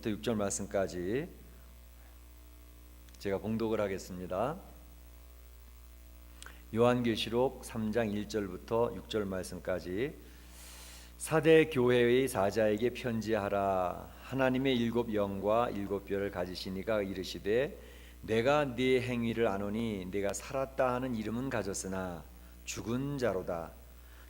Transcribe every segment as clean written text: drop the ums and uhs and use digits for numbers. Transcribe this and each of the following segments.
1절부터 6절 말씀까지 제가 봉독을 하겠습니다. 요한계시록 3장 1절부터 6절 말씀까지. 사대 교회의 사자에게 편지하라. 하나님의 일곱 영과 일곱 별을 가지시니가 이르시되 내가 네 행위를 아노니 네가 살았다 하는 이름은 가졌으나 죽은 자로다.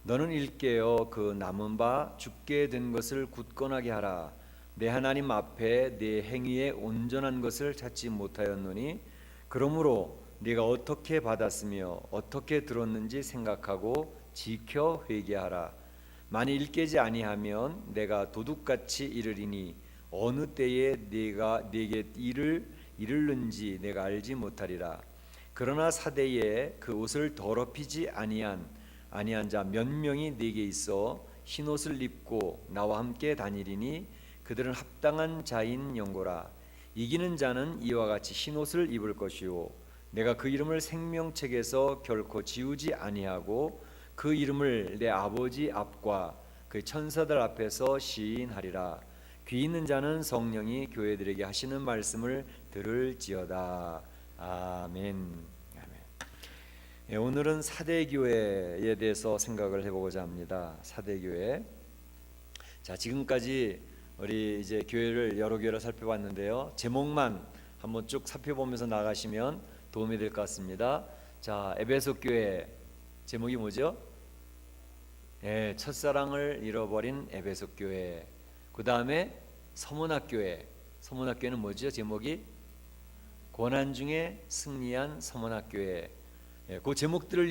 너는 일깨어 그 남은 바 죽게 된 것을 굳건하게 하라. 내 하나님 앞에 네 행위에 온전한 것을 찾지 못하였노니 그러므로 네가 어떻게 받았으며 어떻게 들었는지 생각하고 지켜 회개하라. 만일 일깨지 아니하면 내가 도둑같이 이르리니 어느 때에 네가 내게 이르는지 내가 알지 못하리라. 그러나 사대에 그 옷을 더럽히지 아니한 자 몇 명이 네게 있어 흰옷을 입고 나와 함께 다니리니 그들은 합당한 자인 영고라. 이기는 자는 이와 같이 흰옷을 입을 것이요 내가 그 이름을 생명책에서 결코 지우지 아니하고 그 이름을 내 아버지 앞과 그 천사들 앞에서 시인하리라. 귀 있는 자는 성령이 교회들에게 하시는 말씀을 들을지어다. 아멘. 오늘은 사대교회에 대해서 생각을 해보고자 합니다. 사대교회. 자, 지금까지 우리 이제 교회를 여러 교회를 살펴봤는데요. 제목만 한번 쭉 살펴보면서 나가시면 도움이 될 것 같습니다. 자, 에베소 교회 제목이 뭐죠? 첫사랑을 잃어버린 에베소 교회. 그 다음에 서문학교회. 서문학교회는 뭐죠? 제목이 고난 중에 승리한 서문학교회. 그 제목들을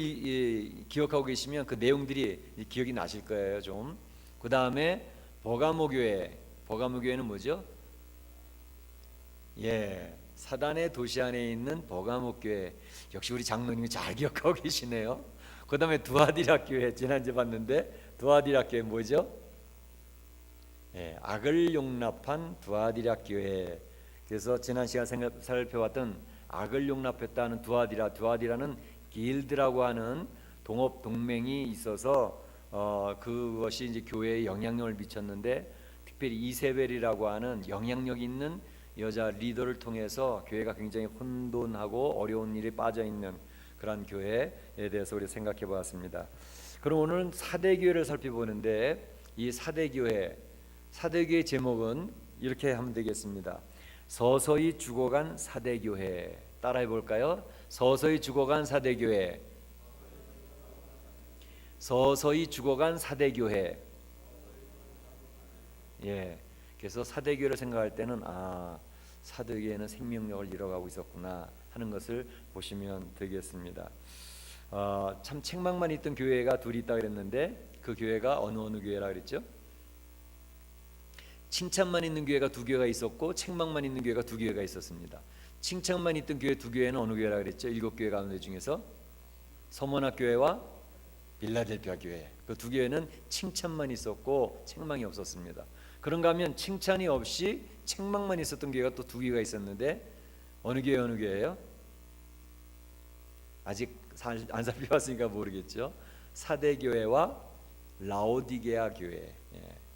기억하고 계시면 그 내용들이 기억이 나실 거예요. 좀. 그 다음에 버가모교회. 버가모교회는 뭐죠? 사단의 도시 안에 있는 버가모교회. 역시 우리 장로님이 잘 기억하고 계시네요. 그 다음에 두아디라 교회. 지난주에 봤는데 두아디라 교회 뭐죠? 악을 용납한 두아디라 교회. 그래서 지난 시간 살펴봤던 악을 용납했다는 두아디라는 길드라고 하는 동업 동맹이 있어서 그것이 이제 교회에 영향력을 미쳤는데, 특별히 이세벨이라고 하는 영향력 있는 여자 리더를 통해서 교회가 굉장히 혼돈하고 어려운 일에 빠져 있는 그런 교회에 대해서 우리 생각해 보았습니다. 그럼 오늘은 사대교회를 살펴보는데, 이 사대교회 제목은 이렇게 하면 되겠습니다. 서서히 죽어간 사대교회. 따라해 볼까요? 서서히 죽어간 사대교회. 서서히 죽어간 사대교회. 그래서 사대교회를 생각할 때는 사대교회는 생명력을 잃어가고 있었구나 하는 것을 보시면 되겠습니다. 참 책망만 있던 교회가 둘이 있다 그랬는데, 그 교회가 어느 교회라 그랬죠? 칭찬만 있는 교회가 두 교회가 있었고 책망만 있는 교회가 두 교회가 있었습니다. 칭찬만 있던 교회 두 교회는 어느 교회라 그랬죠? 7교회 가운데 중에서 서문학 교회와 빌라델피아 교회. 그 두 교회는 칭찬만 있었고 책망이 없었습니다. 그런가 하면 칭찬이 없이 책망만 있었던 교회가 또 두 교회가 있었는데 어느 교회예요? 아직 안 살펴봤으니까 모르겠죠. 사대교회와 라오디게아 교회.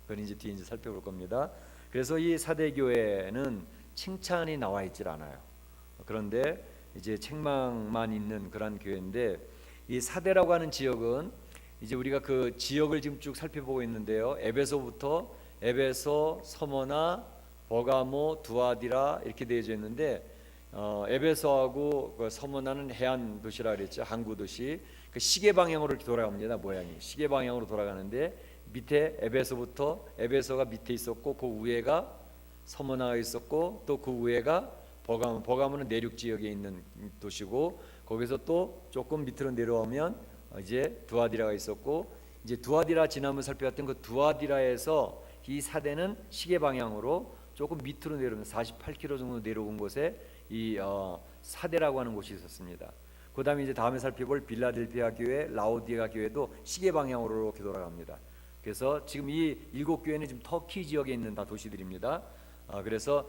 그건 이제 뒤에 살펴볼 겁니다. 그래서 이 사대교회는 칭찬이 나와 있질 않아요. 그런데 이제 책망만 있는 그런 교회인데, 이 사대라고 하는 지역은 이제 우리가 그 지역을 지금 쭉 살펴보고 있는데요. 에베소부터 에베소, 서머나, 버가모, 두아디라 이렇게 되어져 있는데, 에베소하고 그 서머나는 해안 도시라 그랬죠. 항구 도시. 그 시계 방향으로 이렇게 돌아갑니다. 모양이 시계 방향으로 돌아가는데, 밑에 에베소가 밑에 있었고, 그 위에가 서머나가 있었고, 또 그 위에가 버가모는 내륙 지역에 있는 도시고, 거기서 또 조금 밑으로 내려오면 이제 두아디라가 있었고, 이제 두아디라 지난번 살펴봤던 그 두아디라에서 이 사대는 시계 방향으로 조금 밑으로 내려오면 48km 정도 내려온 곳에 이 사대라고 하는 곳이 있었습니다. 그 다음에 이제 다음에 살펴볼 빌라델피아 교회, 라오디게아 교회도 시계 방향으로 이렇게 돌아갑니다. 그래서 지금 이 7교회는 지금 터키 지역에 있는 다 도시들입니다. 그래서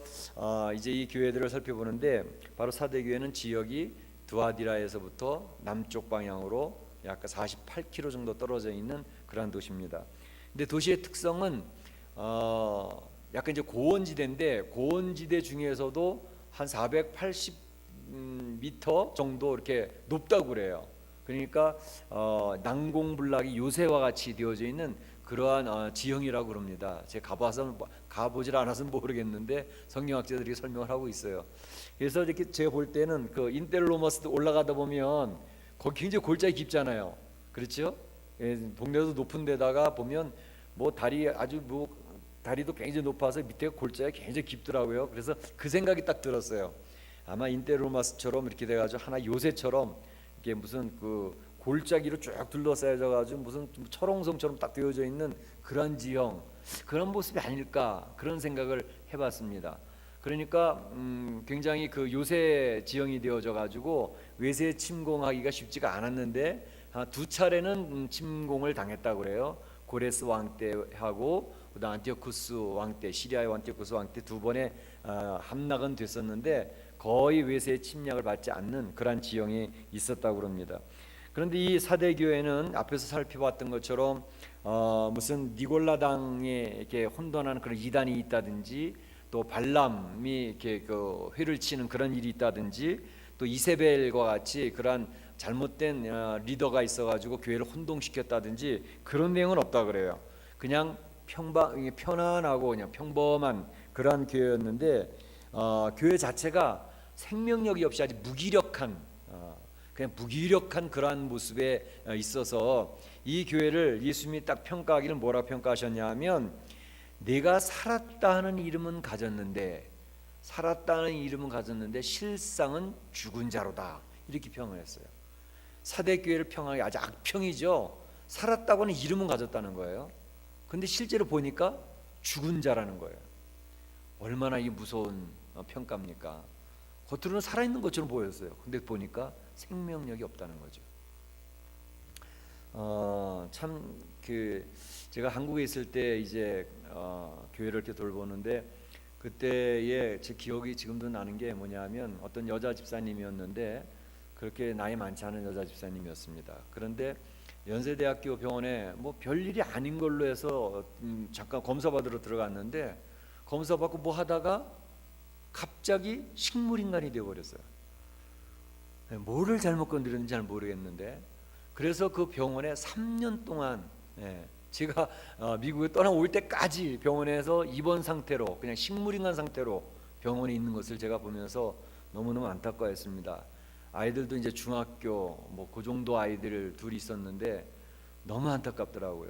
이제 이 교회들을 살펴보는데, 바로 사대교회는 지역이 두아디라에서부터 남쪽 방향으로 약 48km 정도 떨어져 있는 그러한 도시입니다. 근데 도시의 특성은 약간 이제 고원지대인데 고원지대 중에서도 한 480m 정도 이렇게 높다고 그래요. 그러니까 난공불락이 요새와 같이 되어져 있는 그러한 지형이라고 그럽니다. 제가 가보질 않아서 모르겠는데 성경학자들이 설명을 하고 있어요. 그래서 이렇게 제가 볼 때는 그 인텔로머스 올라가다 보면 거기 굉장히 골짜기 깊잖아요. 그렇죠? 예, 동네도 높은 데다가 보면 뭐 다리도 굉장히 높아서 밑에 골짜기가 굉장히 깊더라고요. 그래서 그 생각이 딱 들었어요. 아마 인텔로마스처럼 이렇게 돼가지고 하나 요새처럼 이게 무슨 그 골짜기로 쭉 둘러싸여져가지고 무슨 철옹성처럼 딱 되어져 있는 그런 지형, 그런 모습이 아닐까 그런 생각을 해봤습니다. 그러니까 굉장히 그 요새 지형이 되어져가지고 외세 침공하기가 쉽지가 않았는데 두 차례는 침공을 당했다고 그래요. 고레스 왕 때하고 그다음 안티오쿠스 왕 때, 시리아의 안티오쿠스 왕 때 두 번의 함락은 됐었는데 거의 외세의 침략을 받지 않는 그러한 지형이 있었다고 그럽니다. 그런데 이 사대교회는 앞에서 살펴봤던 것처럼 무슨 니골라당에 이렇게 혼돈하는 그런 이단이 있다든지, 또 발람이 이렇게 그 회를 치는 그런 일이 있다든지, 또 이세벨과 같이 그러한 잘못된 리더가 있어가지고 교회를 혼동시켰다든지 그런 내용은 없다 그래요. 그냥 편안하고 그냥 평범한 그러한 교회였는데 교회 자체가 생명력이 없이 아주 그냥 무기력한 그러한 모습에 있어서 이 교회를 예수님이 딱 평가하기를 뭐라 평가하셨냐 하면, 내가 살았다 하는 이름은 가졌는데 실상은 죽은 자로다, 이렇게 평을 했어요. 사대교회를 평하기 아주 악평이죠. 살았다고는 이름은 가졌다는 거예요. 근데 실제로 보니까 죽은 자라는 거예요. 얼마나 이 무서운 평가입니까? 겉으로는 살아있는 것처럼 보였어요. 근데 보니까 생명력이 없다는 거죠. 제가 한국에 있을 때 이제 교회를 이렇게 돌보는데, 그때의 제 기억이 지금도 나는 게 뭐냐면, 어떤 여자 집사님이었는데 그렇게 나이 많지 않은 여자 집사님이었습니다. 그런데 연세대학교 병원에 뭐 별일이 아닌 걸로 해서 잠깐 검사 받으러 들어갔는데, 검사 받고 뭐 하다가 갑자기 식물인간이 되어버렸어요. 뭐를 잘못 건드렸는지 잘 모르겠는데, 그래서 그 병원에 3년 동안, 제가 미국에 떠나올 때까지 병원에서 입원 상태로, 그냥 식물인간 상태로 병원에 있는 것을 제가 보면서 너무너무 안타까워했습니다. 아이들도 이제 중학교 뭐 그 정도 아이들 둘이 있었는데 너무 안타깝더라고요.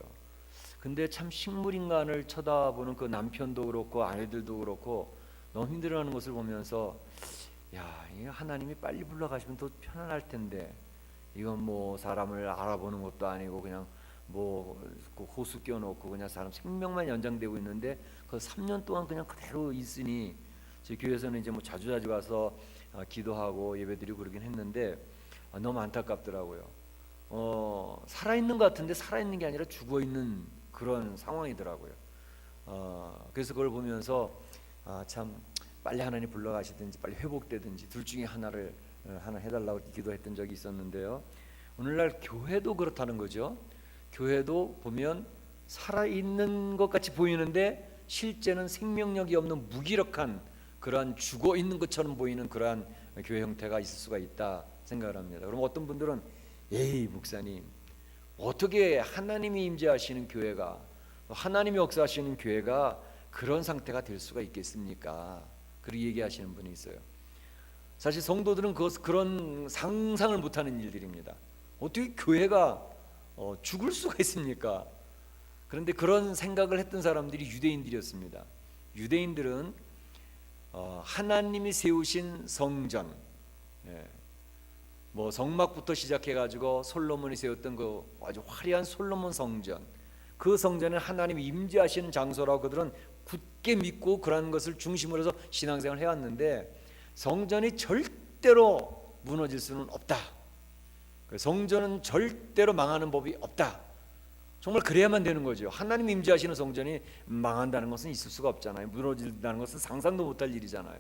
근데 참 식물인간을 쳐다보는 그 남편도 그렇고 아이들도 그렇고 너무 힘들어하는 것을 보면서, 야, 이 하나님이 빨리 불러가시면 더 편안할 텐데, 이건 뭐 사람을 알아보는 것도 아니고 그냥 뭐 그 호수 껴놓고 그냥 사람 생명만 연장되고 있는데, 그 3년 동안 그냥 그대로 있으니, 제 교회에서는 이제 뭐 자주 가서 기도하고 예배드리고 그러긴 했는데 너무 안타깝더라고요. 살아있는 것 같은데 살아있는 게 아니라 죽어있는 그런 상황이더라고요. 그래서 그걸 보면서 참 빨리 하나님 불러가시든지 빨리 회복되든지 둘 중에 하나 해달라고 기도했던 적이 있었는데요. 오늘날 교회도 그렇다는 거죠. 교회도 보면 살아있는 것 같이 보이는데 실제는 생명력이 없는 무기력한 그러한 죽어있는 것처럼 보이는 그러한 교회 형태가 있을 수가 있다 생각을 합니다. 그럼 어떤 분들은, 에이 목사님, 어떻게 하나님이 임재하시는 교회가, 하나님이 역사하시는 교회가 그런 상태가 될 수가 있겠습니까? 그렇게 얘기하시는 분이 있어요. 사실 성도들은 그런 상상을 못하는 일들입니다. 어떻게 교회가 죽을 수가 있습니까? 그런데 그런 생각을 했던 사람들이 유대인들이었습니다. 유대인들은 하나님이 세우신 성전, 뭐 성막부터 시작해가지고 솔로몬이 세웠던 그 아주 화려한 솔로몬 성전, 그 성전은 하나님이 임재하시는 장소라고 그들은 굳게 믿고 그런 것을 중심으로 해서 신앙생활을 해왔는데, 성전이 절대로 무너질 수는 없다. 성전은 절대로 망하는 법이 없다. 정말 그래야만 되는 거죠. 하나님 임재하시는 성전이 망한다는 것은 있을 수가 없잖아요. 무너진다는 것은 상상도 못할 일이잖아요.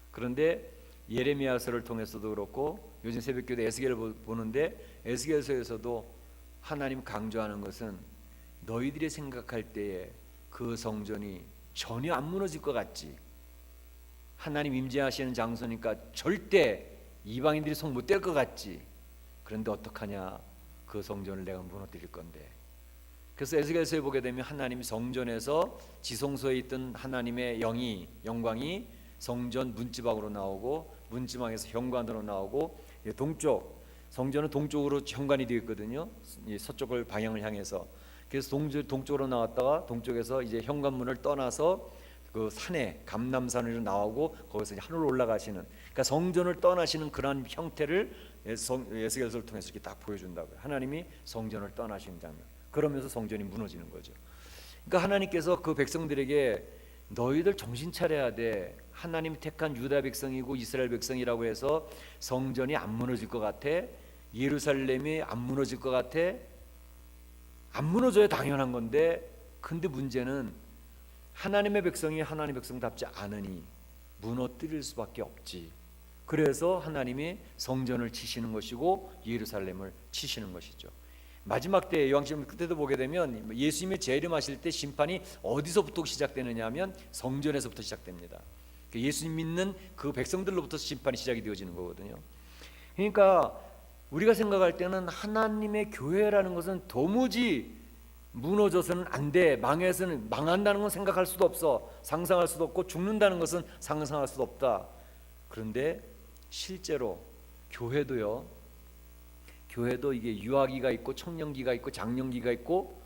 그런데 예레미야서를 통해서도 그렇고 요즘 새벽기도 에스겔을 보는데 에스겔서에서도 하나님 강조하는 것은 너희들이 생각할 때에 그 성전이 전혀 안 무너질 것 같지. 하나님 임재하시는 장소니까 절대 이방인들이 성 못 될 것 같지. 그런데 어떡하냐? 그 성전을 내가 무너뜨릴 건데. 그래서 에스겔서에 보게 되면 하나님이 성전에서 지성소에 있던 하나님의 영광이 성전 문지방으로 나오고, 문지방에서 현관으로 나오고, 동쪽, 성전은 동쪽으로 현관이 되어 있거든요. 서쪽을 방향을 향해서. 그래서 동쪽으로 나왔다가 동쪽에서 이제 현관문을 떠나서 그 산에 감람산으로 나오고, 거기서 이제 하늘로 올라가시는, 그러니까 성전을 떠나시는 그런 형태를 에스겔서를 통해서 이렇게 딱 보여준다고요. 하나님이 성전을 떠나시는 장면. 그러면서 성전이 무너지는 거죠. 그러니까 하나님께서 그 백성들에게 너희들 정신 차려야 돼. 하나님이 택한 유다 백성이고 이스라엘 백성이라고 해서 성전이 안 무너질 것 같아? 예루살렘이 안 무너질 것 같아? 안 무너져야 당연한 건데, 근데 문제는 하나님의 백성이 하나님의 백성답지 않으니 무너뜨릴 수밖에 없지. 그래서 하나님이 성전을 치시는 것이고 예루살렘을 치시는 것이죠. 마지막 때 요한복음 그때도 보게 되면 예수님이 재림하실 때 심판이 어디서부터 시작되느냐 하면 성전에서부터 시작됩니다. 예수님 믿는 그 백성들로부터 심판이 시작이 되어지는 거거든요. 그러니까 우리가 생각할 때는 하나님의 교회라는 것은 도무지 무너져서는 안 돼, 망해서는 망한다는 건 생각할 수도 없어, 상상할 수도 없고, 죽는다는 것은 상상할 수도 없다. 그런데 실제로 교회도 이게 유아기가 있고 청년기가 있고 장년기가 있고,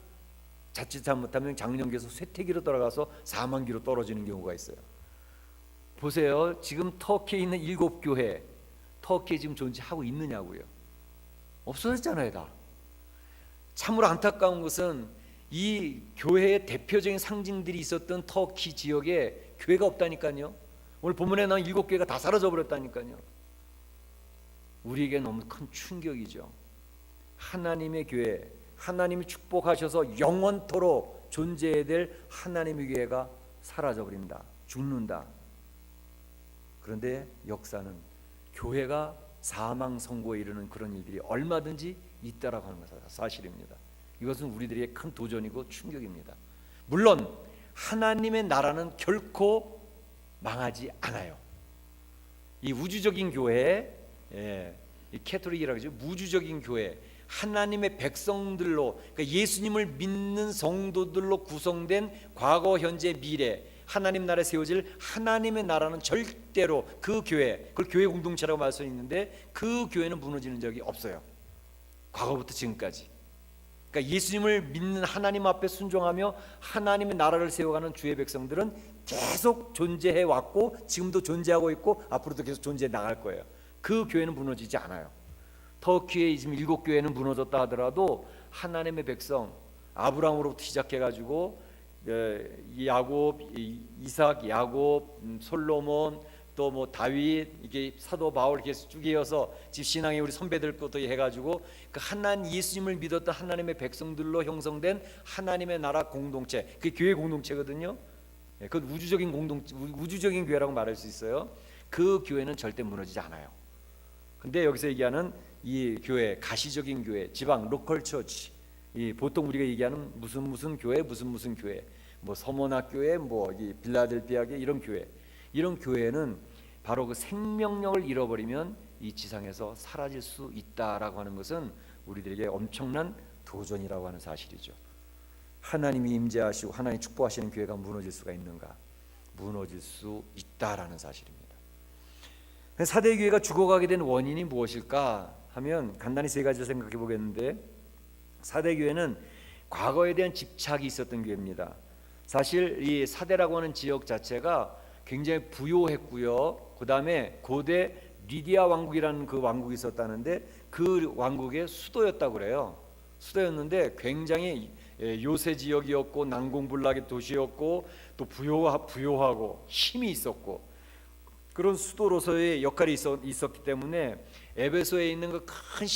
자칫 잘못하면 장년기에서 쇠퇴기로 돌아가서 사망기로 떨어지는 경우가 있어요. 보세요. 지금 터키에 있는 7교회, 터키에 지금 존재하고 있느냐고요. 없어졌잖아요, 다. 참으로 안타까운 것은 이 교회의 대표적인 상징들이 있었던 터키 지역에 교회가 없다니까요. 오늘 본문에 나온 7교회가 다 사라져 버렸다니까요. 우리에게 너무 큰 충격이죠. 하나님의 교회, 하나님이 축복하셔서 영원토록 존재해야 될 하나님의 교회가 사라져 버린다, 죽는다. 그런데 역사는 교회가 사망 선고에 이르는 그런 일들이 얼마든지 있다라고 하는 것은 사실입니다. 이것은 우리들에게 큰 도전이고 충격입니다. 물론 하나님의 나라는 결코 망하지 않아요. 이 우주적인 교회, 이 캐톨릭이라고 하죠. 우주적인 교회, 하나님의 백성들로, 그러니까 예수님을 믿는 성도들로 구성된 과거, 현재, 미래 하나님 나라에 세워질 하나님의 나라는 절대로 그 교회, 그걸 교회 공동체라고 말할 수 있는데, 그 교회는 무너지는 적이 없어요. 과거부터 지금까지. 그러니까 예수님을 믿는 하나님 앞에 순종하며 하나님의 나라를 세워가는 주의 백성들은 계속 존재해 왔고, 지금도 존재하고 있고, 앞으로도 계속 존재해 나갈 거예요. 그 교회는 무너지지 않아요. 터키의 지금 7교회는 무너졌다 하더라도 하나님의 백성, 아브라함으로부터 시작해가지고 야곱, 이삭, 야곱, 솔로몬, 또 뭐 다윗, 이게 사도 바울 이렇게 쭉 이어서 지금 신앙의 우리 선배들 것도 해가지고 그 하나님 예수님을 믿었던 하나님의 백성들로 형성된 하나님의 나라 공동체, 그 교회 공동체거든요. 그 우주적인 공동체, 우주적인 교회라고 말할 수 있어요. 그 교회는 절대 무너지지 않아요. 근데 여기서 얘기하는 이 교회, 가시적인 교회, 지방 로컬 처치, 이 보통 우리가 얘기하는 무슨 교회, 무슨 교회, 뭐 서머나 교회, 뭐 이 빌라델피아 교회, 이런 교회, 이런 교회는 바로 그 생명력을 잃어버리면 이 지상에서 사라질 수 있다라고 하는 것은 우리들에게 엄청난 도전이라고 하는 사실이죠. 하나님이 임재하시고 하나님 축복하시는 교회가 무너질 수가 있는가? 무너질 수 있다라는 사실입니다. 사대 교회가 죽어가게 된 원인이 무엇일까 하면 간단히 세 가지를 생각해 보겠는데, 사대 교회는 과거에 대한 집착이 있었던 교회입니다. 사실 이 사대라고 하는 지역 자체가 굉장히 부요했고요. 그 다음에 고대 리디아 왕국이라는 그 왕국이 있었다는데, 그 왕국의 수도였다고 그래요. 수도였는데 굉장히 요새 지역이었고 난공불락의 도시였고 또 부요하고 힘이 있었고, 그런 수도로서의 역할이 있었기 때문에 에베소에 있는 그 큰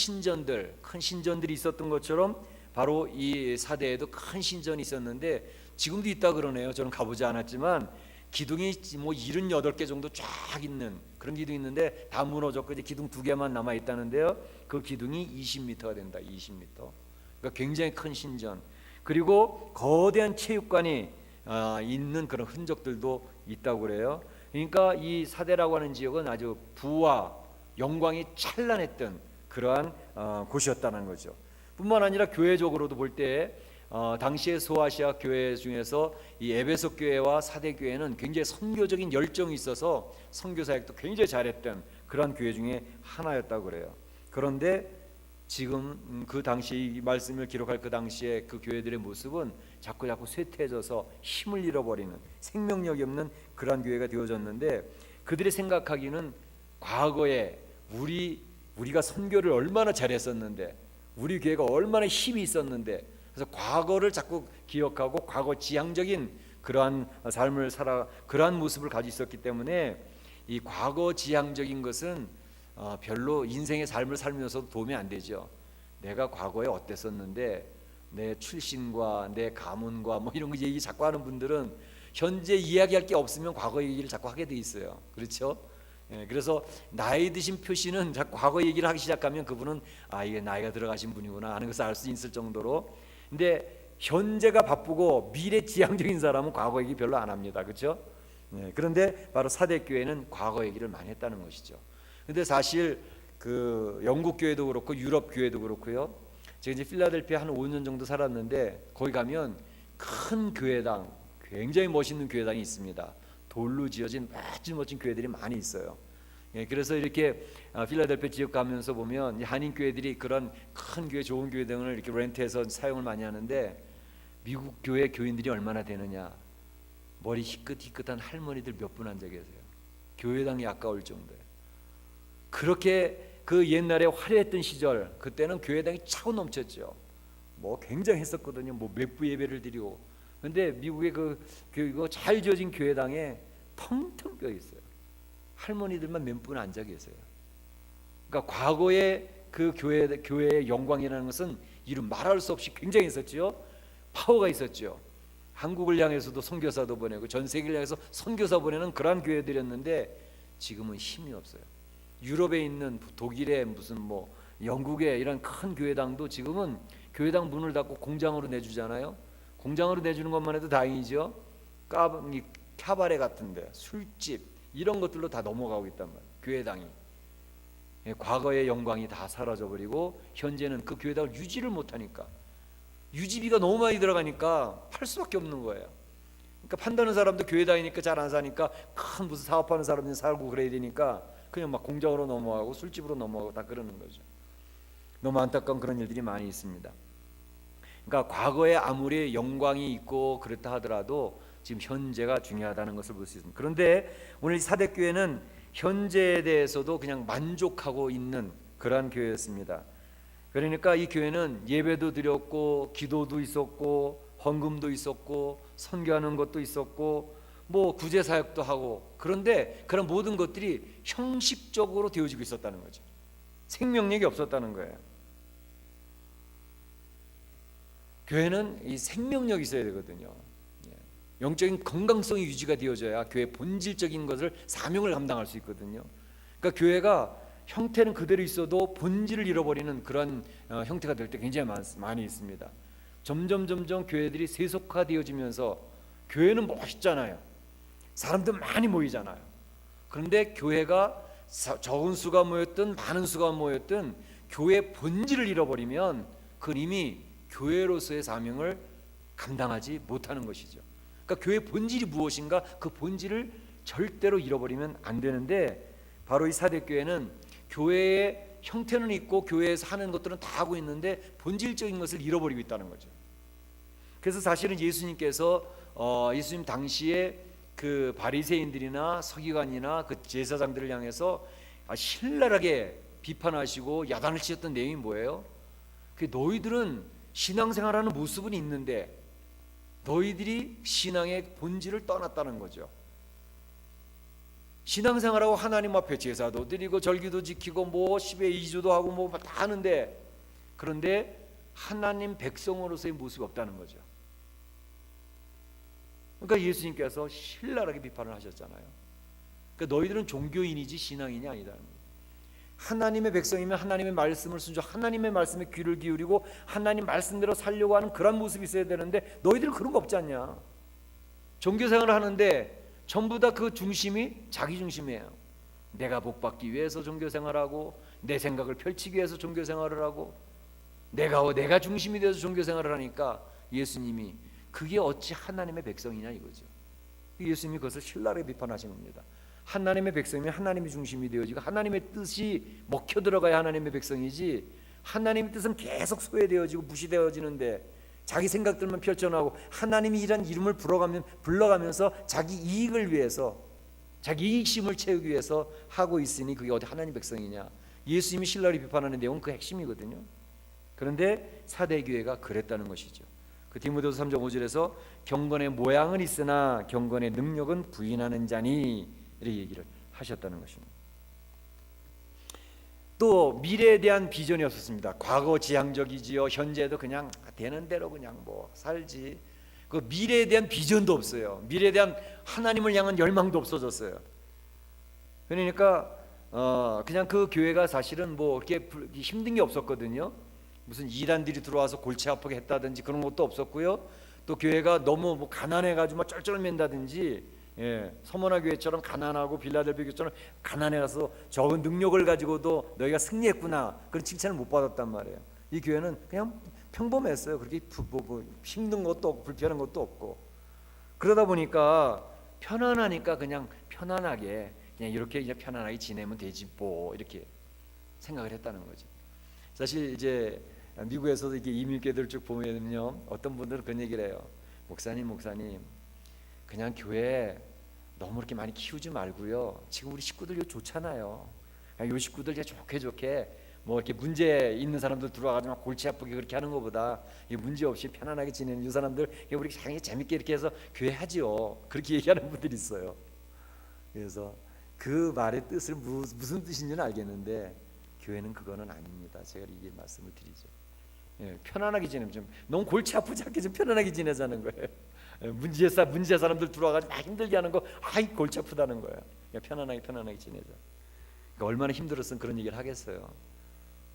신전들이 있었던 것처럼 바로 이 사대에도 큰 신전이 있었는데, 지금도 있다 그러네요. 저는 가보지 않았지만 기둥이 뭐 78개 정도 쫙 있는 그런 기둥이 있는데 다 무너졌고 이제 기둥 2개만 남아 있다는데요. 그 기둥이 20m가 된다. 20m. 그러니까 굉장히 큰 신전. 그리고 거대한 체육관이 있는 그런 흔적들도 있다고 그래요. 그러니까 이 사대라고 하는 지역은 아주 부와 영광이 찬란했던 그러한 곳이었다는 거죠. 뿐만 아니라 교회적으로도 볼 때 당시의 소아시아 교회 중에서 이 에베소 교회와 사대 교회는 굉장히 선교적인 열정이 있어서 선교 사역도 굉장히 잘했던 그러한 교회 중에 하나였다고 그래요. 그런데 지금 그 당시 이 말씀을 기록할 그 당시에 그 교회들의 모습은 자꾸 쇠퇴해져서 힘을 잃어버리는, 생명력이 없는 그러한 교회가 되어졌는데, 그들이 생각하기는 과거에 우리가 선교를 얼마나 잘했었는데, 우리 교회가 얼마나 힘이 있었는데, 그래서 과거를 자꾸 기억하고 과거 지향적인 그러한 삶을 그러한 모습을 가지고 있었기 때문에 이 과거 지향적인 것은 별로 인생의 삶을 살면서도 도움이 안 되죠. 내가 과거에 어땠었는데 내 출신과 내 가문과 뭐 이런 거 얘기 자꾸 하는 분들은 현재 이야기할 게 없으면 과거 얘기를 자꾸 하게 돼 있어요. 그렇죠? 그래서 나이 드신 표시는 자꾸 과거 얘기를 하기 시작하면 그분은 이게 나이가 들어가신 분이구나 하는 것을 알 수 있을 정도로. 근데 현재가 바쁘고 미래 지향적인 사람은 과거 얘기 별로 안 합니다. 그렇죠? 그런데 바로 사대교회는 과거 얘기를 많이 했다는 것이죠. 근데 사실 그 영국 교회도 그렇고 유럽 교회도 그렇고요. 제가 이제 필라델피아 한 5년 정도 살았는데 거기 가면 큰 교회당, 굉장히 멋있는 교회당이 있습니다. 돌로 지어진 멋진 교회들이 많이 있어요. 그래서 이렇게 필라델피아 지역 가면서 보면 한인 교회들이 그런 큰 교회, 좋은 교회 등을 이렇게 렌트해서 사용을 많이 하는데, 미국 교회 교인들이 얼마나 되느냐? 머리 희끗희끗한 할머니들 몇 분 앉아 계세요. 교회당이 아까울 정도예요. 그렇게 그 옛날에 화려했던 시절, 그때는 교회당이 차고 넘쳤죠. 뭐 굉장했었거든요. 뭐 몇 부 예배를 드리고. 근데 미국의 그 잘 지어진 교회당에 텅텅 비어 있어요. 할머니들만 몇 분 앉아 계세요. 그러니까 과거의 그 교회의 영광이라는 것은 이루 말할 수 없이 굉장했었죠. 파워가 있었죠. 한국을 향해서도 선교사도 보내고 전 세계를 향해서 선교사 보내는 그러한 교회들이었는데 지금은 힘이 없어요. 유럽에 있는 독일의 무슨 뭐 영국의 이런 큰 교회당도 지금은 교회당 문을 닫고 공장으로 내주잖아요. 공장으로 내주는 것만 해도 다행이죠. 카바레 같은데, 술집 이런 것들로 다 넘어가고 있단 말이에요. 교회당이. 과거의 영광이 다 사라져버리고 현재는 그 교회당을 유지를 못하니까, 유지비가 너무 많이 들어가니까 팔 수밖에 없는 거예요. 그러니까 판다는 사람도 교회당이니까 잘 안 사니까 큰 무슨 사업하는 사람들이 살고 그래야 되니까 그냥 막 공장으로 넘어가고 술집으로 넘어가고 다 그러는 거죠. 너무 안타까운 그런 일들이 많이 있습니다. 그러니까 과거에 아무리 영광이 있고 그렇다 하더라도 지금 현재가 중요하다는 것을 볼 수 있습니다. 그런데 오늘 이 사대교회는 현재에 대해서도 그냥 만족하고 있는 그러한 교회였습니다. 그러니까 이 교회는 예배도 드렸고 기도도 있었고 헌금도 있었고 선교하는 것도 있었고 뭐 구제 사역도 하고, 그런데 그런 모든 것들이 형식적으로 되어지고 있었다는 거죠. 생명력이 없었다는 거예요. 교회는 이 생명력이 있어야 되거든요. 영적인 건강성이 유지가 되어져야 교회의 본질적인 것을, 사명을 감당할 수 있거든요. 그러니까 교회가 형태는 그대로 있어도 본질을 잃어버리는 그런 형태가 될 때 굉장히 많이 있습니다. 점점 교회들이 세속화되어지면서, 교회는 멋있잖아요. 사람들 많이 모이잖아요. 그런데 교회가 적은 수가 모였든 많은 수가 모였든 교회의 본질을 잃어버리면 그건 이미 교회로서의 사명을 감당하지 못하는 것이죠. 그러니까 교회의 본질이 무엇인가, 그 본질을 절대로 잃어버리면 안 되는데, 바로 이 사대교회는 교회의 형태는 있고 교회에서 하는 것들은 다 하고 있는데 본질적인 것을 잃어버리고 있다는 거죠. 그래서 사실은 예수님께서 예수님 당시에 그 바리새인들이나 서기관이나 그 제사장들을 향해서 신랄하게 비판하시고 야단을 치셨던 내용이 뭐예요? 그 너희들은 신앙생활하는 모습은 있는데 너희들이 신앙의 본질을 떠났다는 거죠. 신앙생활하고 하나님 앞에 제사도 드리고 절기도 지키고 뭐 10의 2조도 하고 뭐 다 하는데, 그런데 하나님 백성으로서의 모습이 없다는 거죠. 그러니까 예수님께서 신랄하게 비판을 하셨잖아요. 그러니까 너희들은 종교인이지 신앙인이 아니다는 거예요. 하나님의 백성이면 하나님의 말씀을 순종, 하나님의 말씀에 귀를 기울이고 하나님 말씀대로 살려고 하는 그런 모습이 있어야 되는데 너희들은 그런 거 없지 않냐. 종교 생활을 하는데 전부 다 그 중심이 자기 중심이에요. 내가 복받기 위해서 종교 생활하고, 내 생각을 펼치기 위해서 종교 생활을 하고, 내가 중심이 돼서 종교 생활을 하니까 예수님이 그게 어찌 하나님의 백성이냐 이거죠. 예수님이 그것을 신랄하게 비판하신 겁니다. 하나님의 백성이면 하나님이 중심이 되어지고 하나님의 뜻이 먹혀 들어가야 하나님의 백성이지, 하나님의 뜻은 계속 소외되어지고 무시되어지는데 자기 생각들만 펼쳐나오고 하나님이 이란 이름을 불러가면서 자기 이익을 위해서, 자기 이익심을 채우기 위해서 하고 있으니 그게 어디 하나님의 백성이냐. 예수님이 신랄히 비판하는 내용은 그 핵심이거든요. 그런데 사대교회가 그랬다는 것이죠. 그 디모데후서 3장 5절에서 경건의 모양은 있으나 경건의 능력은 부인하는 자니 이렇게 얘기를 하셨다는 것입니다. 또 미래에 대한 비전이 없었습니다. 과거 지향적이지요. 현재도 그냥 되는 대로 그냥 뭐 살지. 그 미래에 대한 비전도 없어요. 미래에 대한 하나님을 향한 열망도 없어졌어요. 그러니까 그냥 그 교회가 사실은 뭐 이렇게 힘든 게 없었거든요. 무슨 이단들이 들어와서 골치 아프게 했다든지 그런 것도 없었고요. 또 교회가 너무 뭐 가난해가지고 막 쩔쩔맨다든지, 서머나 교회처럼 가난하고 빌라델비아 교회처럼 가난해가서 적은 능력을 가지고도 너희가 승리했구나 그런 칭찬을 못 받았단 말이에요. 이 교회는 그냥 평범했어요. 그렇게 뭐 힘든 것도 없고 불편한 것도 없고, 그러다 보니까 편안하니까 그냥 편안하게 그냥 이렇게 이제 편안하게 지내면 되지 뭐 이렇게 생각을 했다는 거죠. 사실 이제 미국에서도 이렇게 이민교회들 쭉 보면요, 어떤 분들은 그런 얘기를 해요. 목사님 그냥 교회 너무 이렇게 많이 키우지 말고요, 지금 우리 식구들 이거 좋잖아요. 요 식구들 좋게 뭐 이렇게 문제 있는 사람들 들어와가지고 골치 아프게 그렇게 하는 것보다 문제 없이 편안하게 지내는 이 사람들 우리 재밌게 이렇게 해서 교회 하지요. 그렇게 얘기하는 분들이 있어요. 그래서 그 말의 뜻을 무슨 뜻인지는 알겠는데 교회는 그거는 아닙니다. 제가 이게 말씀을 드리죠. 편안하게 지내면 좀 너무 골치 아프지 않게 좀 편안하게 지내자는 거예요. 문제 사람들 들어와가지고 막 힘들게 하는 거, 아이 골치 아프다는 거예요. 편안하게 지내자. 그러니까 얼마나 힘들었으면 그런 얘기를 하겠어요.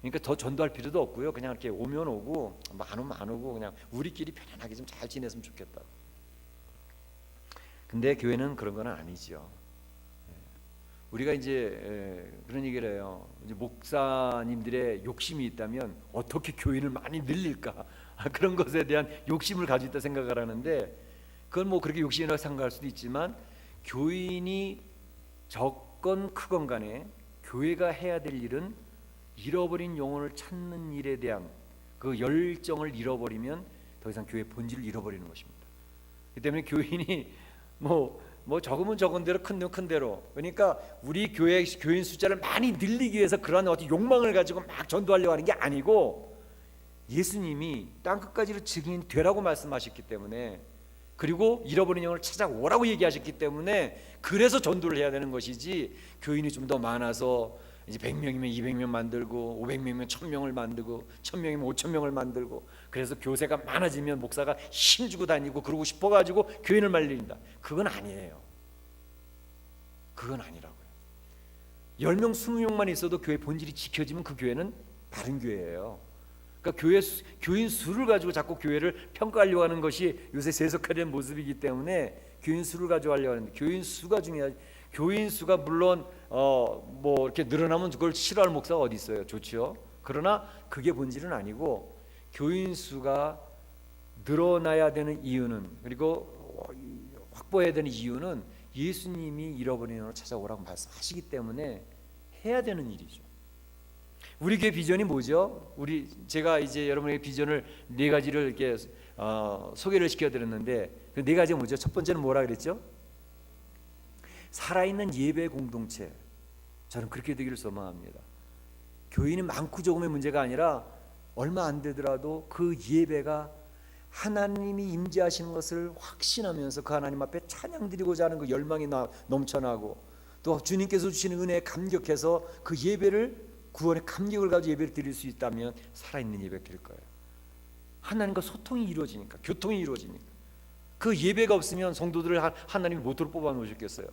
그러니까 더 전도할 필요도 없고요. 그냥 이렇게 오면 오고 안 오면 안 오고 그냥 우리끼리 편안하게 좀 잘 지냈으면 좋겠다. 근데 교회는 그런 건 아니죠. 우리가 이제 그런 얘기를 해요. 이제 목사님들의 욕심이 있다면 어떻게 교인을 많이 늘릴까, 그런 것에 대한 욕심을 가지고 있다 생각을 하는데, 그건 뭐 그렇게 욕심이라고 생각할 수도 있지만 교인이 적건 크건 간에 교회가 해야 될 일은 잃어버린 영혼을 찾는 일에 대한 그 열정을 잃어버리면 더 이상 교회의 본질을 잃어버리는 것입니다. 그렇기 때문에 교인이 뭐 적으면 적은 대로 큰 대로, 그러니까 우리 교인 숫자를 많이 늘리기 위해서 그러한 어떤 욕망을 가지고 막 전도하려고 하는 게 아니고, 예수님이 땅끝까지로 증인 되라고 말씀하셨기 때문에, 그리고 잃어버린 영혼을 찾아오라고 얘기하셨기 때문에 그래서 전도를 해야 되는 것이지, 교인이 좀 더 많아서 이제 100명이면 200명 만들고 500명이면 1000명을 만들고 1000명이면 5000명을 만들고, 그래서 교세가 많아지면 목사가 힘주고 다니고 그러고 싶어가지고 교인을 말린다. 그건 아니에요. 그건 아니라고요. 10명 20명만 있어도 교회 본질이 지켜지면 그 교회는 바른 교회예요. 그러니까 교인 수를 가지고 자꾸 교회를 평가하려고 하는 것이 요새 세속화된 모습이기 때문에 교인 수를 가지고 하려고 하는데, 교인 수가 중요하지. 교인 수가 물론 뭐 이렇게 늘어나면 그걸 싫어할 목사가 어디 있어요? 좋죠. 그러나 그게 본질은 아니고, 교인 수가 늘어나야 되는 이유는, 그리고 확보해야 되는 이유는 예수님이 잃어버린 영혼을 찾아오라고 말씀하시기 때문에 해야 되는 일이죠. 우리 교회 비전이 뭐죠? 제가 이제 여러분에게 비전을 4가지를 이렇게 소개를 시켜드렸는데, 그 4가지가 뭐죠? 첫 번째는 뭐라 그랬죠? 살아있는 예배 공동체. 저는 그렇게 되기를 소망합니다. 교인이 많고 적음의 문제가 아니라 얼마 안 되더라도 그 예배가 하나님이 임재하시는 것을 확신하면서 그 하나님 앞에 찬양드리고자 하는 그 열망이 넘쳐나고, 또 주님께서 주시는 은혜에 감격해서 그 예배를, 구원의 감격을 가지고 예배를 드릴 수 있다면 살아있는 예배가 될 거예요. 하나님과 소통이 이루어지니까, 교통이 이루어지니까. 그 예배가 없으면 성도들을 하나님이 못으로 뽑아 놓으셨겠어요?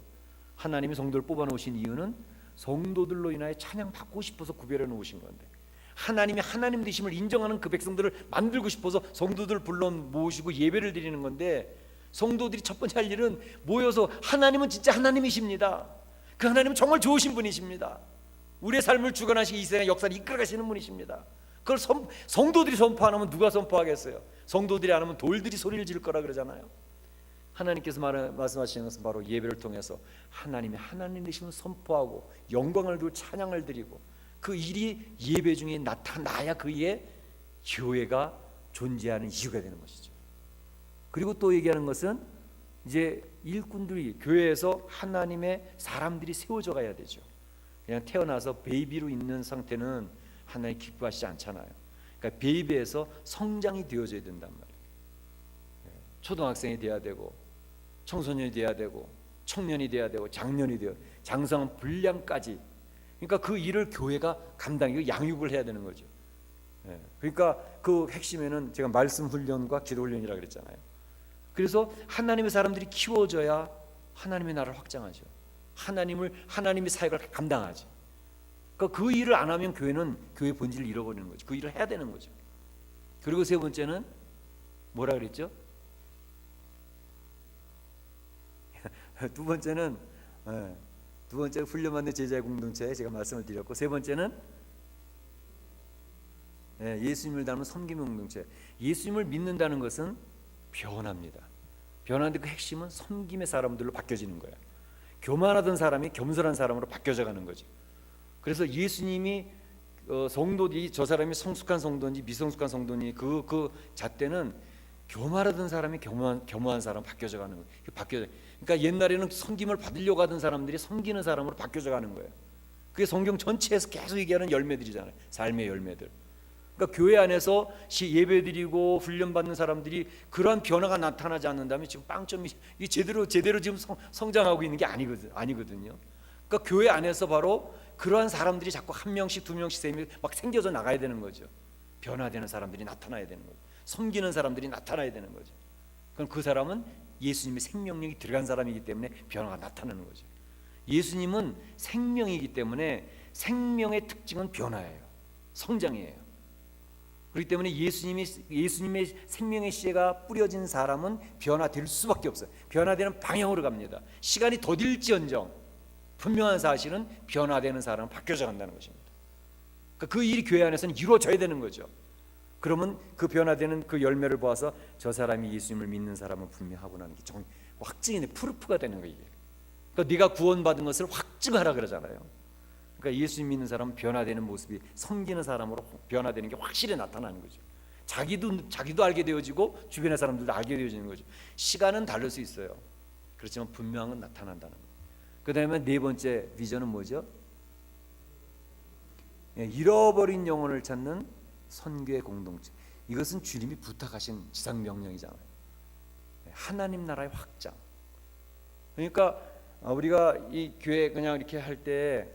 하나님이 성도를 뽑아 놓으신 이유는 성도들로 인하여 찬양받고 싶어서 구별해 놓으신 건데, 하나님이 하나님 되심을 인정하는 그 백성들을 만들고 싶어서 성도들을 불러 모으시고 예배를 드리는 건데, 성도들이 첫 번째 할 일은 모여서 하나님은 진짜 하나님이십니다. 그 하나님은 정말 좋으신 분이십니다. 우리의 삶을 주관하시고 이 세상의 역사를 이끌어가시는 분이십니다. 그걸 성도들이 선포 안 하면 누가 선포하겠어요? 성도들이 안 하면 돌들이 소리를 지를 거라 그러잖아요. 하나님께서 말씀하시는 것은 바로 예배를 통해서 하나님의 하나님이심을 선포하고 영광을 두고 찬양을 드리고 그 일이 예배 중에 나타나야 그의 교회가 존재하는 이유가 되는 것이죠. 그리고 또 얘기하는 것은 이제 일꾼들이 교회에서 하나님의 사람들이 세워져 가야 되죠. 그냥 태어나서 베이비로 있는 상태는 하나님 기뻐하시지 않잖아요. 그러니까 베이비에서 성장이 되어져야 된단 말이에요. 초등학생이 돼야 되고 청소년이 돼야 되고 청년이 돼야 되고 장년이 되어 장성한 분량까지, 그러니까 그 일을 교회가 감당하고 양육을 해야 되는 거죠. 그러니까 그 핵심에는 제가 말씀 훈련과 기도 훈련이라고 그랬잖아요. 그래서 하나님의 사람들이 키워져야 하나님의 나라를 확장하죠. 하나님의 사역을 감당하지. 그러니까 그 일을 안 하면 교회는 교회의 본질을 잃어버리는 거죠. 그 일을 해야 되는 거죠. 그리고 세 번째는 뭐라 그랬죠? 두 번째 훈련받는 제자의 공동체에 제가 말씀을 드렸고, 세 번째는 예수님을 닮은 섬김의 공동체. 예수님을 믿는다는 것은 변합니다. 변하는데 그 핵심은 섬김의 사람들로 바뀌어지는 거예요. 교만하던 사람이 겸손한 사람으로 바뀌어져 가는 거죠. 그래서 예수님이 성도들이 저 사람이 성숙한 성도인지 미성숙한 성도인지 그 잣대는 교만하던 사람이 겸허한 사람 바뀌어져 가는 거예요. 그러니까 옛날에는 섬김을 받으려고 하던 사람들이 섬기는 사람으로 바뀌어져 가는 거예요. 그게 성경 전체에서 계속 얘기하는 열매들이잖아요. 삶의 열매들. 그러니까 교회 안에서 예배드리고 훈련받는 사람들이 그러한 변화가 나타나지 않는다면 지금 빵점이 제대로 지금 성장하고 있는 게 아니거든요. 그러니까 교회 안에서 바로 그러한 사람들이 자꾸 한 명씩 두 명씩 세 명씩 막 생겨져 나가야 되는 거죠. 변화되는 사람들이 나타나야 되는 거죠. 섬기는 사람들이 나타나야 되는 거죠. 그럼 그 사람은 예수님의 생명력이 들어간 사람이기 때문에 변화가 나타나는 거죠. 예수님은 생명이기 때문에 생명의 특징은 변화예요. 성장이에요. 그렇기 때문에 예수님의 생명의 씨가 뿌려진 사람은 변화될 수밖에 없어요. 변화되는 방향으로 갑니다. 시간이 더딜지언정 분명한 사실은 변화되는 사람은 바뀌어져 간다는 것입니다. 그러니까 그 일이 교회 안에서는 이루어져야 되는 거죠. 그러면 그 변화되는 그 열매를 보아서 저 사람이 예수님을 믿는 사람은 분명하구나는 게 확증이 프루프가 되는 거예요. 그러니까 네가 구원받은 것을 확증하라 그러잖아요. 그러니까 예수님 믿는 사람은 변화되는 모습이 섬기는 사람으로 변화되는 게 확실히 나타나는 거죠. 자기도 알게 되어지고 주변의 사람들도 알게 되어지는 거죠. 시간은 다를 수 있어요. 그렇지만 분명한 건 나타난다는 거예요. 그 다음에 네 번째 비전은 뭐죠? 잃어버린 영혼을 찾는 선교의 공동체. 이것은 주님이 부탁하신 지상명령이잖아요. 하나님 나라의 확장. 그러니까 우리가 이 교회 그냥 이렇게 할 때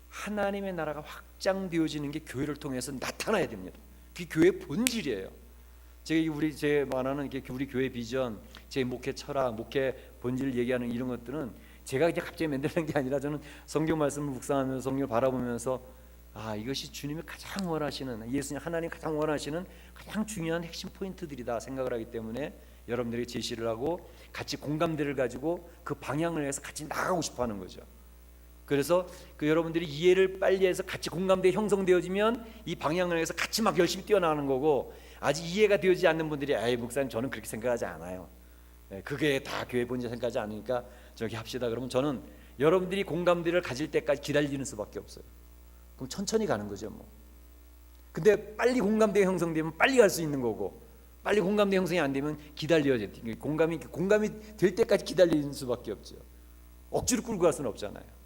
하나님의 나라가 확장되어지는 게 교회를 통해서 나타나야 됩니다. 그게 교회의 본질이에요. 제 말하는 우리 교회 비전, 제 목회 철학, 목회 본질을 얘기하는 이런 것들은 제가 이제 갑자기 만드는 게 아니라 저는 성경 말씀을 묵상하면서 성경을 바라보면서 이것이 주님이 가장 원하시는, 예수님 하나님 가장 원하시는 가장 중요한 핵심 포인트들이다 생각을 하기 때문에 여러분들이 제시를 하고 같이 공감대를 가지고 그 방향을 해서 같이 나가고 싶어하는 거죠. 그래서 여러분들이 이해를 빨리 해서 같이 공감대 형성되어지면 이 방향을 해서 같이 막 열심히 뛰어나가는 거고, 아직 이해가 되어지지 않는 분들이 목사님 저는 그렇게 생각하지 않아요. 그게 다 교회 본질 생각하지 않으니까 저기 합시다. 그러면 저는 여러분들이 공감대를 가질 때까지 기다리는 수밖에 없어요. 그럼 천천히 가는 거죠 뭐. 근데 빨리 공감대 형성되면 빨리 갈 수 있는 거고, 빨리 공감대 형성이 안 되면 기다려야 돼. 공감이 될 때까지 기다리는 수밖에 없죠. 억지로 끌고 갈 수는 없잖아요.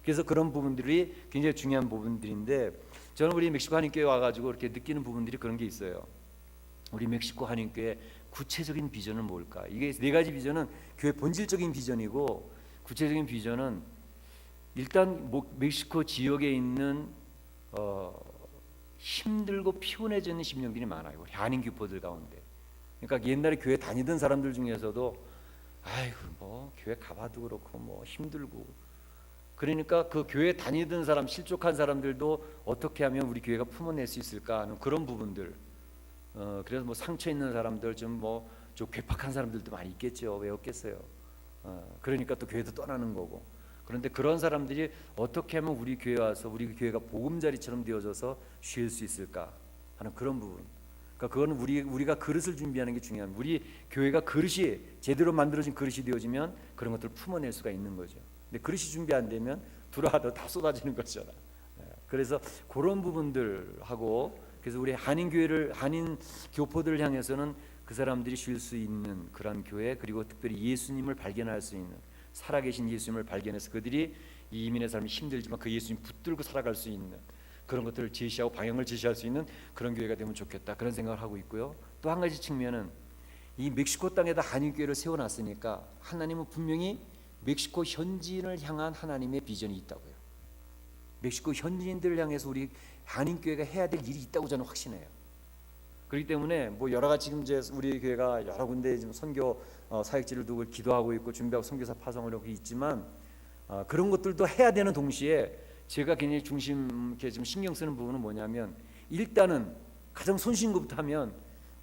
그래서 그런 부분들이 굉장히 중요한 부분들인데, 저는 우리 멕시코 한인교회 와가지고 이렇게 느끼는 부분들이 그런 게 있어요. 우리 멕시코 한인교회 구체적인 비전은 뭘까? 이게 네 가지 비전은 교회 본질적인 비전이고, 구체적인 비전은 일단 멕시코 지역에 있는 힘들고 피곤해져 있는 심령들이 많아요. 우리 한인 교포들 가운데. 그러니까 옛날에 교회 다니던 사람들 중에서도 아이고 뭐 교회 가봐도 그렇고 뭐 힘들고, 그러니까 그 교회 다니던 사람, 실족한 사람들도 어떻게 하면 우리 교회가 품어낼 수 있을까 하는 그런 부분들. 그래서 뭐 상처 있는 사람들, 좀 좀 괴팍한 사람들도 많이 있겠죠. 왜 없겠어요? 그러니까 또 교회도 떠나는 거고. 그런데 그런 사람들이 어떻게 하면 우리 교회 와서 우리 교회가 보금자리처럼 되어져서 쉴 수 있을까 하는 그런 부분. 그러니까 그거는 우리가 그릇을 준비하는 게 중요합니다. 우리 교회가 그릇이 제대로 만들어진 그릇이 되어지면 그런 것들을 품어낼 수가 있는 거죠. 근데 그릇이 준비 안 되면 들어와도 다 쏟아지는 거잖아. 그래서 그런 부분들하고, 그래서 우리 한인 교포들을 향해서는 그 사람들이 쉴 수 있는 그런 교회, 그리고 특별히 예수님을 발견할 수 있는, 살아계신 예수님을 발견해서 그들이 이 이민의 삶이 힘들지만 그 예수님 붙들고 살아갈 수 있는 그런 것들을 제시하고 방향을 제시할 수 있는 그런 교회가 되면 좋겠다, 그런 생각을 하고 있고요. 또 한 가지 측면은 이 멕시코 땅에다 한인교회를 세워놨으니까 하나님은 분명히 멕시코 현지인을 향한 하나님의 비전이 있다고요. 멕시코 현지인들을 향해서 우리 한인교회가 해야 될 일이 있다고 저는 확신해요. 그렇기 때문에 뭐 여러 가지 지금 이제 우리 교회가 여러 군데 지금 선교 사역지를 두고 기도하고 있고 준비하고 선교사 파송을 하고 있지만 그런 것들도 해야 되는 동시에 제가 굉장히 중심 있게 지금 신경 쓰는 부분은 뭐냐면, 일단은 가장 손쉬운 것부터 하면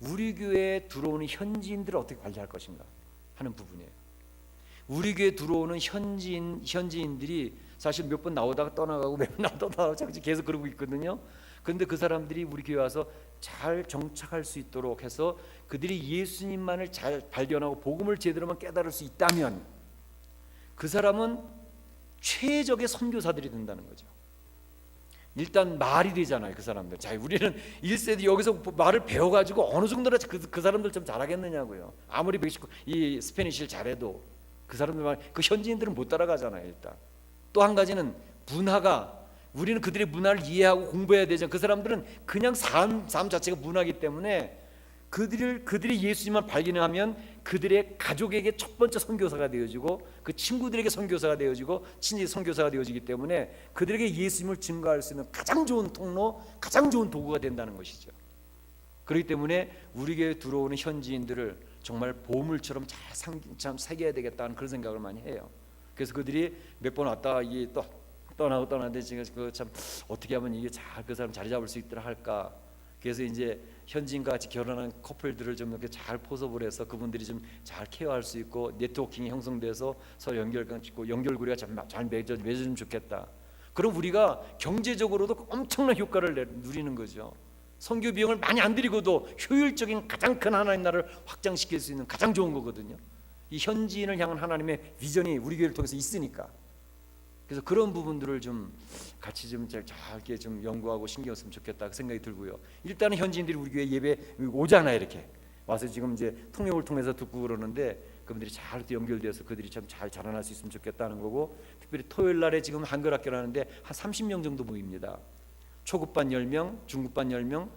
우리 교회에 들어오는 현지인들을 어떻게 관리할 것인가 하는 부분이에요. 우리 교회에 들어오는 현지인들이 사실 몇 번 나오다가 떠나가고 몇 번 나오다가 계속 그러고 있거든요. 그런데 그 사람들이 우리 교회 와서 잘 정착할 수 있도록 해서 그들이 예수님만을 잘 발견하고 복음을 제대로만 깨달을 수 있다면 그 사람은 최적의 선교사들이 된다는 거죠. 일단 말이 되잖아요, 그 사람들. 자, 우리는 1세대 여기서 말을 배워가지고 어느 정도나 그 사람들 좀 잘하겠느냐고요. 아무리 멕시코 이 스페니쉬를 잘해도 그 사람들 말, 그 현지인들은 못 따라가잖아요. 일단 또 한 가지는 문화가, 우리는 그들의 문화를 이해하고 공부해야 되죠. 그 사람들은 그냥 삶 자체가 문화이기 때문에 그들이 예수님만 발견하면 그들의 가족에게 첫 번째 선교사가 되어지고 그 친구들에게 선교사가 되어지고 친지 선교사가 되어지기 때문에 그들에게 예수님을 증거할 수 있는 가장 좋은 통로, 가장 좋은 도구가 된다는 것이죠. 그렇기 때문에 우리 교회에 들어오는 현지인들을 정말 보물처럼 잘 새겨야 되겠다는 그런 생각을 많이 해요. 그래서 그들이 몇 번 왔다 이게 또 떠나고 떠나는데 지금 그 참 어떻게 하면 이게 잘 그 사람 자리 잡을 수 있도록 할까. 그래서 이제 현지인과 같이 결혼한 커플들을 좀 이렇게 잘 포섭을 해서 그분들이 좀 잘 케어할 수 있고 네트워킹이 형성돼서 서로 연결고리가 잘 맺어주면 좋겠다. 그럼 우리가 경제적으로도 엄청난 효과를 누리는 거죠. 선교 비용을 많이 안 들이고도 효율적인 가장 큰 하나님 나라를 확장시킬 수 있는 가장 좋은 거거든요. 이 현지인을 향한 하나님의 비전이 우리 교회를 통해서 있으니까. 그래서 그런 부분들을 좀 같이 좀 잘게 좀 연구하고 신경 쓰면 좋겠다 그 생각이 들고요. 일단은 현지인들이 우리 교회 예배 오잖아요. 이렇게 와서 지금 이제 통역을 통해서 듣고 그러는데 그분들이 잘 연결돼서 그들이 참 잘 자라날 수 있으면 좋겠다는 거고, 특별히 토요일 날에 지금 한글 학교를 하는데 한 30명 정도 모입니다. 초급반 10명, 중급반 10명,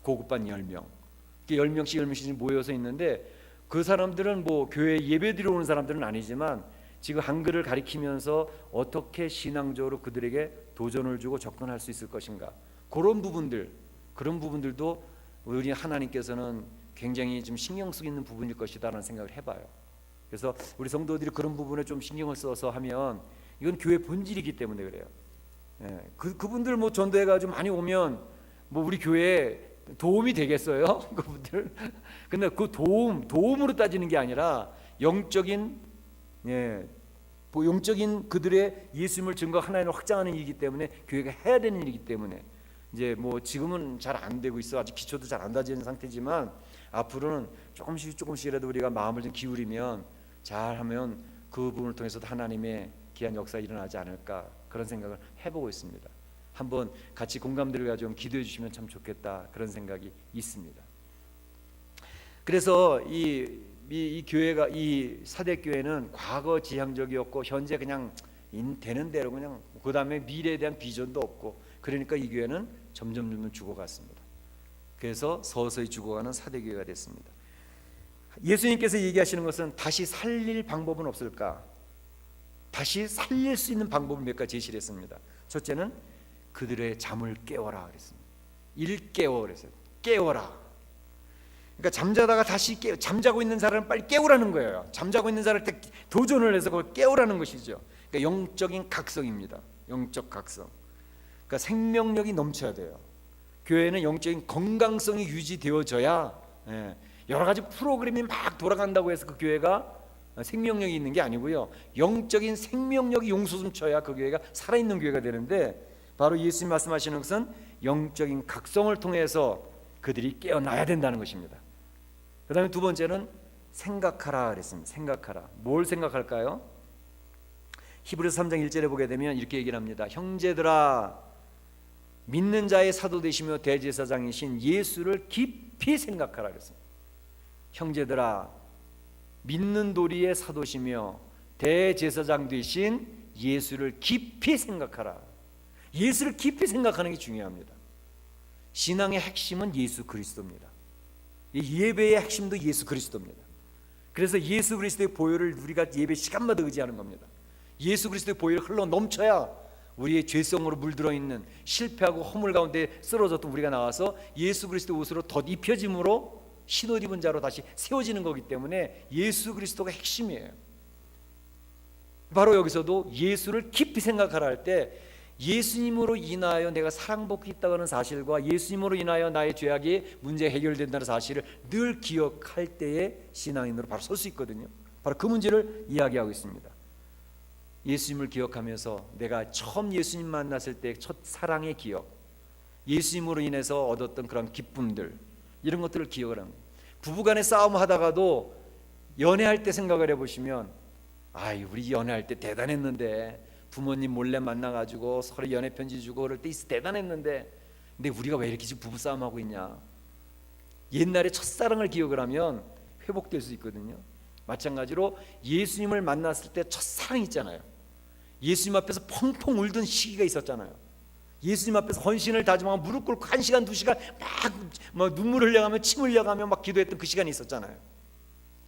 고급반 10명, 이렇게 10명씩 모여서 있는데 그 사람들은 뭐 교회 예배 드리러 오는 사람들은 아니지만 지금 한글을 가리키면서 어떻게 신앙적으로 그들에게 도전을 주고 접근할 수 있을 것인가, 그런 부분들도 우리 하나님께서는 굉장히 좀 신경 쓰고 있는 부분일 것이다라는 생각을 해봐요. 그래서 우리 성도들이 그런 부분에 좀 신경을 써서 하면 이건 교회 본질이기 때문에 그래요. 그분들 뭐 전도해가지고 많이 오면 뭐 우리 교회에 도움이 되겠어요? 그분들. 근데 그 도움으로 따지는 게 아니라 영적인 그들의 예수님을 증거 하나님을 확장하는 일이기 때문에 교회가 해야 되는 일이기 때문에 이제 뭐 지금은 잘 안 되고 있어. 아직 기초도 잘 안 다지는 상태지만 앞으로는 조금씩이라도 우리가 마음을 좀 기울이면 잘하면 그 부분을 통해서도 하나님의 귀한 역사가 일어나지 않을까, 그런 생각을 해보고 있습니다. 한번 같이 공감대를 가지고 기도해 주시면 참 좋겠다, 그런 생각이 있습니다. 그래서 이 교회가, 이 사대교회는 과거 지향적이었고 현재 그냥 되는 대로 그냥, 그 다음에 미래에 대한 비전도 없고, 그러니까 이 교회는 점점 죽어갔습니다. 그래서 서서히 죽어가는 사대교회가 됐습니다. 예수님께서 얘기하시는 것은 다시 살릴 방법은 없을까? 다시 살릴 수 있는 방법을 몇 가지 제시를 했습니다. 첫째는 그들의 잠을 깨워라 그랬습니다. 일깨워 그랬어요. 깨워라. 그러니까 잠자다가 다시 잠자고 있는 사람을 빨리 깨우라는 거예요. 잠자고 있는 사람한테 도전을 해서 그걸 깨우라는 것이죠. 그러니까 영적인 각성입니다. 영적 각성. 그러니까 생명력이 넘쳐야 돼요. 교회는 영적인 건강성이 유지되어져야, 여러 가지 프로그램이 막 돌아간다고 해서 그 교회가 생명력이 있는 게 아니고요, 영적인 생명력이 용솟음쳐야 그 교회가 살아있는 교회가 되는데, 바로 예수님 말씀하시는 것은 영적인 각성을 통해서 그들이 깨어나야 된다는 것입니다. 그 다음에 두 번째는 생각하라 그랬습니다. 생각하라. 뭘 생각할까요? 히브리서 3장 1절에 보게 되면 이렇게 얘기를 합니다. 형제들아, 믿는 자의 사도 되시며 대제사장이신 예수를 깊이 생각하라 그랬습니다. 형제들아, 믿는 도리의 사도시며 대제사장 되신 예수를 깊이 생각하라. 예수를 깊이 생각하는 게 중요합니다. 신앙의 핵심은 예수 그리스도입니다. 이 예배의 핵심도 예수 그리스도입니다. 그래서 예수 그리스도의 보혈을 우리가 예배 시간마다 의지하는 겁니다. 예수 그리스도의 보혈이 흘러 넘쳐야 우리의 죄성으로 물들어 있는 실패하고 허물 가운데 쓰러졌던 우리가 나와서 예수 그리스도의 옷으로 덧 입혀짐으로 신옷 입은 자로 다시 세워지는 거기 때문에 예수 그리스도가 핵심이에요. 바로 여기서도 예수를 깊이 생각하라 할 때, 예수님으로 인하여 내가 사랑받고 있다고 하는 사실과 예수님으로 인하여 나의 죄악이 문제 해결된다는 사실을 늘 기억할 때에 신앙인으로 바로 설 수 있거든요. 바로 그 문제를 이야기하고 있습니다. 예수님을 기억하면서 내가 처음 예수님 만났을 때 첫 사랑의 기억, 예수님으로 인해서 얻었던 그런 기쁨들, 이런 것들을 기억을 합니다. 부부간에 싸움하다가도 연애할 때 생각을 해보시면, 우리 연애할 때 대단했는데, 부모님 몰래 만나가지고 서로 연애 편지 주고 그럴 때 대단했는데, 근데 우리가 왜 이렇게 지금 부부싸움하고 있냐. 옛날에 첫사랑을 기억을 하면 회복될 수 있거든요. 마찬가지로 예수님을 만났을 때 첫사랑 있잖아요. 예수님 앞에서 펑펑 울던 시기가 있었잖아요. 예수님 앞에서 헌신을 다짐하고 무릎 꿇고 1시간 2시간 막 눈물 흘려가며 침 흘려가며 막 기도했던 그 시간이 있었잖아요.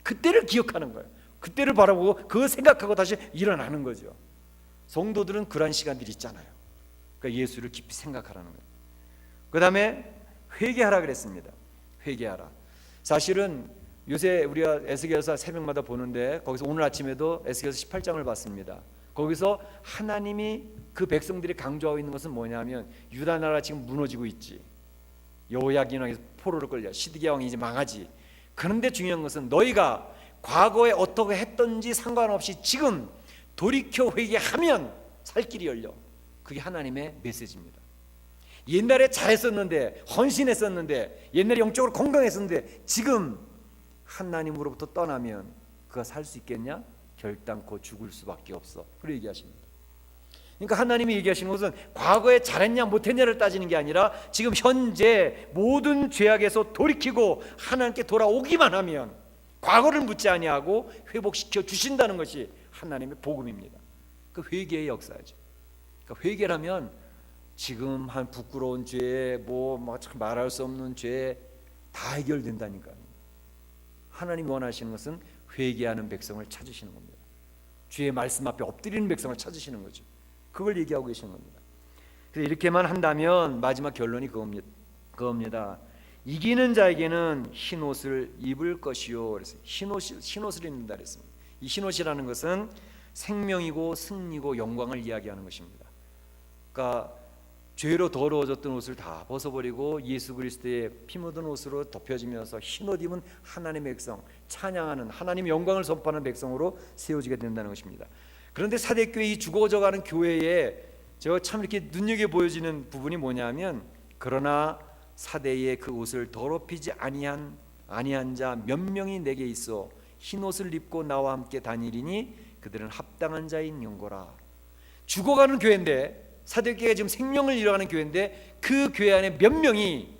그때를 기억하는 거예요. 그때를 바라보고 그거 생각하고 다시 일어나는 거죠. 성도들은 그런 시간들이 있잖아요. 그러니까 예수를 깊이 생각하라는 거예요. 그 다음에 회개하라 그랬습니다. 회개하라. 사실은 요새 우리가 에스겔서 새벽마다 보는데, 거기서 오늘 아침에도 에스겔서 18장을 봤습니다. 거기서 하나님이 그 백성들이 강조하고 있는 것은 뭐냐면, 유다 나라 지금 무너지고 있지, 여호야긴 왕이 포로로 끌려 시드기야 왕이 이제 망하지. 그런데 중요한 것은 너희가 과거에 어떻게 했던지 상관없이 지금 돌이켜 회개하면 살 길이 열려. 그게 하나님의 메시지입니다. 옛날에 잘했었는데, 헌신했었는데, 옛날에 영적으로 건강했었는데, 지금 하나님으로부터 떠나면 그가 살 수 있겠냐? 결단코 죽을 수밖에 없어. 그렇게 얘기하십니다. 그러니까 하나님이 얘기하시는 것은 과거에 잘했냐 못했냐를 따지는 게 아니라, 지금 현재 모든 죄악에서 돌이키고 하나님께 돌아오기만 하면 과거를 묻지 아니하고 회복시켜 주신다는 것이 하나님의 복음입니다. 그 회개의 역사죠. 그러니까 회개라면 지금 한 부끄러운 죄, 참 말할 수 없는 죄 다 해결된다니까요. 하나님 원하시는 것은 회개하는 백성을 찾으시는 겁니다. 주의 말씀 앞에 엎드리는 백성을 찾으시는 거죠. 그걸 얘기하고 계시는 겁니다. 그래서 이렇게만 한다면 마지막 결론이 그겁니다. 이기는 자에게는 흰옷을 입을 것이요. 그래서 흰옷을 입는다 그랬습니다. 이 흰옷이라는 것은 생명이고 승리고 영광을 이야기하는 것입니다. 그러니까 죄로 더러워졌던 옷을 다 벗어버리고 예수 그리스도의 피 묻은 옷으로 덮여지면서 흰옷 입은 하나님의 백성, 찬양하는 하나님의 영광을 선포하는 백성으로 세워지게 된다는 것입니다. 그런데 사대교회, 이 죽어져가는 교회에 제가 참 이렇게 눈여겨 보여지는 부분이 뭐냐면, 그러나 사대의 그 옷을 더럽히지 아니한 자 몇 명이 내게 있어 흰옷을 입고 나와 함께 다니리니 그들은 합당한 자인 영고라. 죽어가는 교회인데, 사대교회가 지금 생명을 잃어가는 교회인데, 그 교회 안에 몇 명이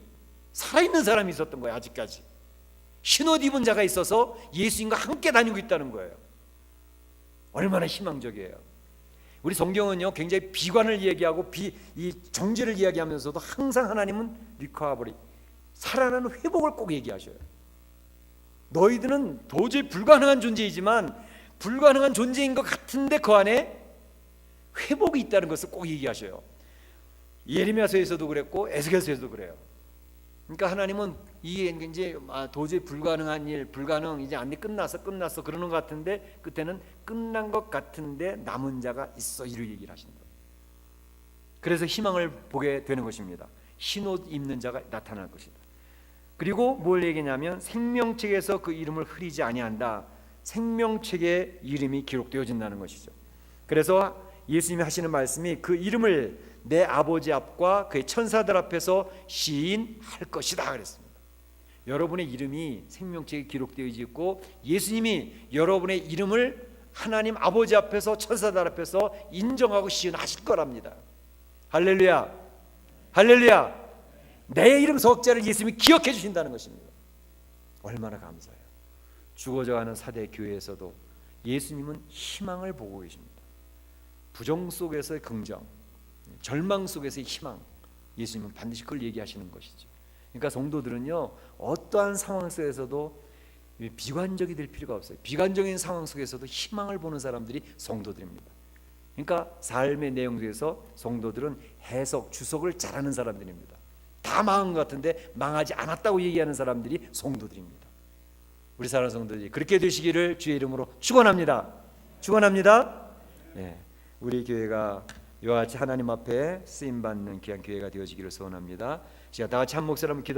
살아있는 사람이 있었던 거예요. 아직까지 흰옷 입은 자가 있어서 예수님과 함께 다니고 있다는 거예요. 얼마나 희망적이에요. 우리 성경은요 굉장히 비관을 얘기하고 이 정죄를 이야기하면서도 항상 하나님은 리커버리, 살아나는 회복을 꼭 얘기하셔요. 너희들은 도저히 불가능한 존재이지만 불가능한 존재인 것 같은데 그 안에 회복이 있다는 것을 꼭 얘기하셔요. 예레미야서에서도 그랬고 에스겔서에서도 그래요. 그러니까 하나님은 이게 이제 도저히 불가능한 일, 불가능, 이제 안돼 끝났어 그러는 것 같은데 그때는 끝난 것 같은데 남은 자가 있어, 이를 얘기를 하신다. 그래서 희망을 보게 되는 것입니다. 흰옷 입는 자가 나타날 것이다. 그리고 뭘 얘기냐면 생명책에서 그 이름을 흐리지 아니한다. 생명책에 이름이 기록되어진다는 것이죠. 그래서 예수님이 하시는 말씀이 그 이름을 내 아버지 앞과 그의 천사들 앞에서 시인할 것이다 그랬습니다. 여러분의 이름이 생명책에 기록되어 있고 예수님이 여러분의 이름을 하나님 아버지 앞에서 천사들 앞에서 인정하고 시인하실 거랍니다. 할렐루야, 할렐루야. 내 이름 석자를 예수님이 기억해 주신다는 것입니다. 얼마나 감사해요. 죽어져가는 사대 교회에서도 예수님은 희망을 보고 계십니다. 부정 속에서의 긍정, 절망 속에서의 희망, 예수님은 반드시 그걸 얘기하시는 것이죠. 그러니까 성도들은요, 어떠한 상황 속에서도 비관적이 될 필요가 없어요. 비관적인 상황 속에서도 희망을 보는 사람들이 성도들입니다. 그러니까 삶의 내용 속에서 성도들은 해석, 주석을 잘하는 사람들입니다. 다 망한 것 같은데 망하지 않았다고 얘기하는 사람들이 성도들입니다. 우리 사랑하는 성도들이 그렇게 되시기를 주의 이름으로 축원합니다. 축원합니다. 네, 우리 교회가 이와 같이 하나님 앞에 쓰임 받는 귀한 교회가 되어지기를 소원합니다. 제가 다 같이 한 목소리 한번 기도.